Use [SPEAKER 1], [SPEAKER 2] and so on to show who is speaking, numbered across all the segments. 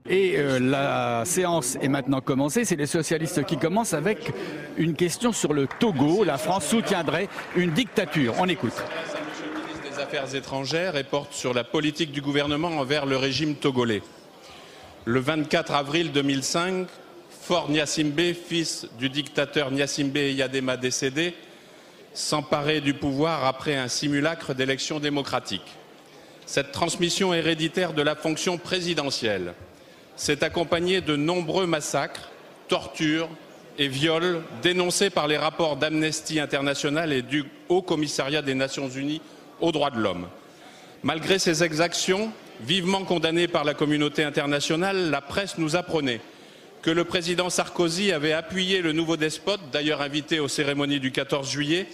[SPEAKER 1] Et la séance est maintenant commencée. C'est les socialistes qui commencent avec une question sur le Togo. La France soutiendrait une dictature. On écoute.
[SPEAKER 2] Monsieur le ministre des Affaires étrangères et porte sur la politique du gouvernement envers le régime togolais. Le 24 avril 2005, Faure Gnassingbé, fils du dictateur Gnassingbé Eyadema décédé, s'emparait du pouvoir après un simulacre d'élection démocratique. Cette transmission héréditaire de la fonction présidentielle s'est accompagnée de nombreux massacres, tortures et viols dénoncés par les rapports d'Amnesty International et du Haut Commissariat des Nations Unies aux droits de l'homme. Malgré ces exactions, vivement condamnées par la communauté internationale, la presse nous apprenait que le président Sarkozy avait appuyé le nouveau despote, d'ailleurs invité aux cérémonies du 14 juillet,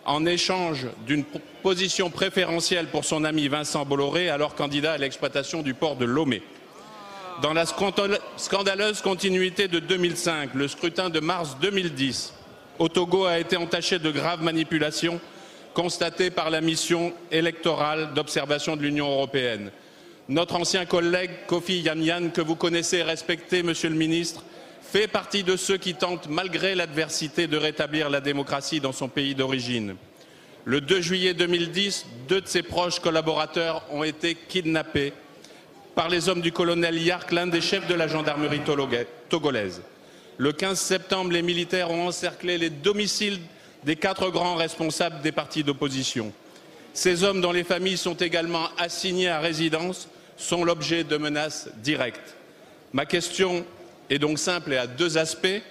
[SPEAKER 2] en échange d'une position préférentielle pour son ami Vincent Bolloré, alors candidat à l'exploitation du port de Lomé. Dans la scandaleuse continuité de 2005, le scrutin de mars 2010 au Togo a été entaché de graves manipulations constatées par la mission électorale d'observation de l'Union européenne. Notre ancien collègue Kofi Yamyan, que vous connaissez et respectez, Monsieur le Ministre, fait partie de ceux qui tentent, malgré l'adversité, de rétablir la démocratie dans son pays d'origine. Le 2 juillet 2010, 2 de ses proches collaborateurs ont été kidnappés par les hommes du colonel Yark, l'un des chefs de la gendarmerie togolaise. Le 15 septembre, les militaires ont encerclé les domiciles des 4 grands responsables des partis d'opposition. Ces hommes, dont les familles sont également assignées à résidence, sont l'objet de menaces directes. Ma question est donc simple et à 2 aspects.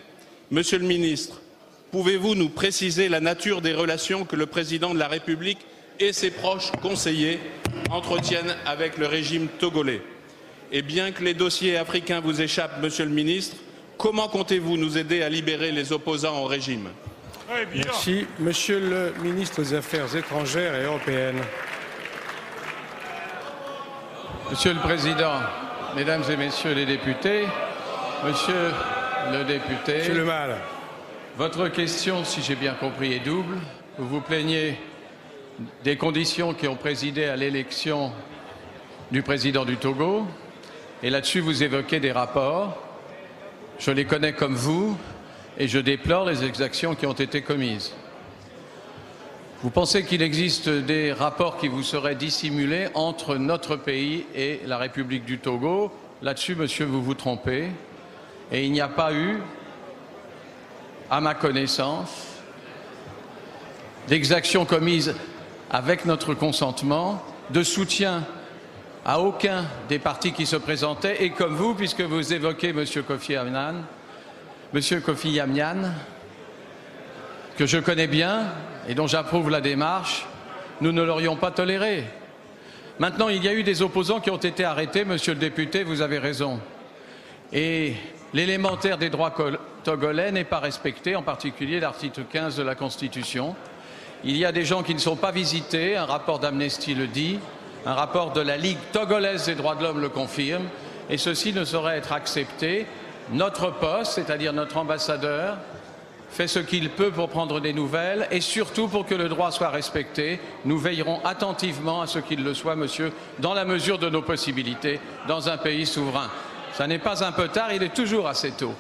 [SPEAKER 2] Monsieur le ministre, pouvez-vous nous préciser la nature des relations que le président de la République et ses proches conseillers entretiennent avec le régime togolais? Et bien que les dossiers africains vous échappent, Monsieur le ministre, comment comptez-vous nous aider à libérer les opposants au régime?
[SPEAKER 3] Merci. Monsieur le ministre des Affaires étrangères et européennes.
[SPEAKER 4] Monsieur le Président, Mesdames et Messieurs les députés, Monsieur le député,
[SPEAKER 3] Monsieur Le Mal.
[SPEAKER 4] Votre question, si j'ai bien compris, est double. Vous vous plaignez des conditions qui ont présidé à l'élection du président du Togo. Et là-dessus, vous évoquez des rapports. Je les connais comme vous et je déplore les exactions qui ont été commises. Vous pensez qu'il existe des rapports qui vous seraient dissimulés entre notre pays et la République du Togo. Là-dessus, monsieur, vous vous trompez. Et il n'y a pas eu, à ma connaissance, d'exactions commises avec notre consentement, de soutien à aucun des partis qui se présentaient, et comme vous, puisque vous évoquez Monsieur Kofi Yamyan, que je connais bien et dont j'approuve la démarche, nous ne l'aurions pas toléré. Maintenant, il y a eu des opposants qui ont été arrêtés, Monsieur le député, vous avez raison. Et l'élémentaire des droits togolais n'est pas respecté, en particulier l'article 15 de la Constitution. Il y a des gens qui ne sont pas visités, un rapport d'Amnesty le dit, un rapport de la Ligue togolaise des droits de l'homme le confirme, et ceci ne saurait être accepté. Notre poste, c'est-à-dire notre ambassadeur, fait ce qu'il peut pour prendre des nouvelles et surtout pour que le droit soit respecté. Nous veillerons attentivement à ce qu'il le soit, monsieur, dans la mesure de nos possibilités, dans un pays souverain. Ça n'est pas un peu tard, il est toujours assez tôt.